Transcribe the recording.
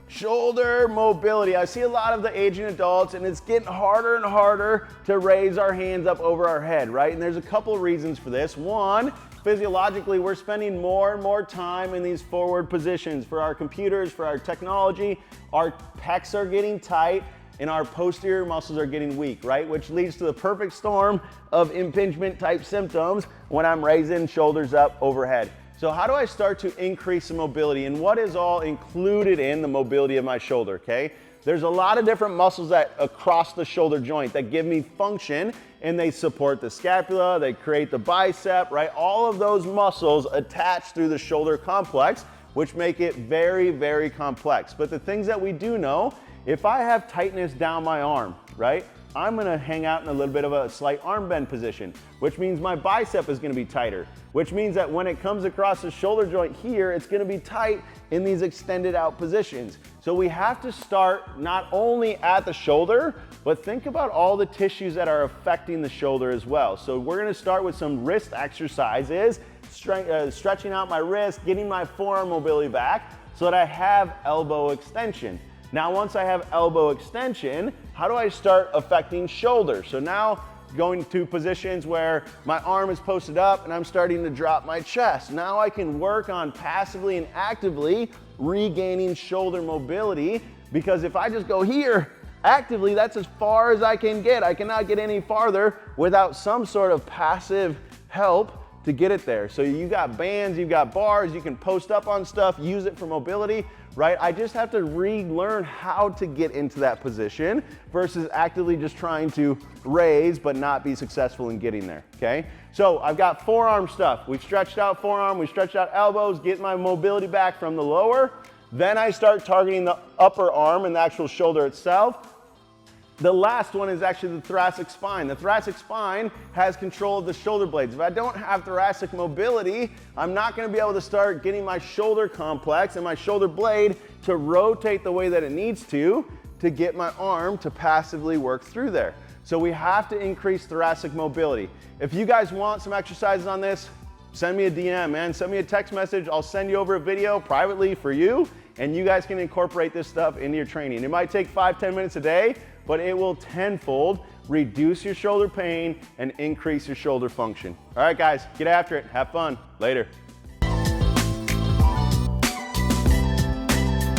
Shoulder mobility. I see a lot of the aging adults and it's getting harder and harder to raise our hands up over our head, right? And there's a couple reasons for this. One, physiologically, we're spending more and more time in these forward positions. For our computers, for our technology, our pecs are getting tight and our posterior muscles are getting weak, right? Which leads to the perfect storm of impingement type symptoms when I'm raising shoulders up overhead. So how do I start to increase the mobility, and what is all included in the mobility of my shoulder, okay? There's a lot of different muscles that across the shoulder joint that give me function, and they support the scapula, they create the bicep, right? All of those muscles attach through the shoulder complex, which make it very, very complex. But the things that we do know, if I have tightness down my arm, right? I'm gonna hang out in a little bit of a slight arm bend position, which means my bicep is gonna be tighter, which means that when it comes across the shoulder joint here, it's gonna be tight in these extended out positions. So we have to start not only at the shoulder, but think about all the tissues that are affecting the shoulder as well. So we're gonna start with some wrist exercises, stretching out my wrist, getting my forearm mobility back so that I have elbow extension. Now, once I have elbow extension, how do I start affecting shoulder? So now going to positions where my arm is posted up and I'm starting to drop my chest. Now I can work on passively and actively regaining shoulder mobility, because if I just go here, actively, that's as far as I can get. I cannot get any farther without some sort of passive help to get it there. So you got bands, you've got bars, you can post up on stuff, use it for mobility, right? I just have to relearn how to get into that position versus actively just trying to raise but not be successful in getting there, okay? So I've got forearm stuff. We've stretched out forearm, we've stretched out elbows, get my mobility back from the lower. Then I start targeting the upper arm and the actual shoulder itself. The last one is actually the thoracic spine. The thoracic spine has control of the shoulder blades. If I don't have thoracic mobility, I'm not gonna be able to start getting my shoulder complex and my shoulder blade to rotate the way that it needs to get my arm to passively work through there. So we have to increase thoracic mobility. If you guys want some exercises on this, send me a DM, man. Send me a text message. I'll send you over a video privately for you, and you guys can incorporate this stuff into your training. It might take 5-10 minutes a day, but it will tenfold reduce your shoulder pain and increase your shoulder function. All right, guys, get after it. Have fun. Later.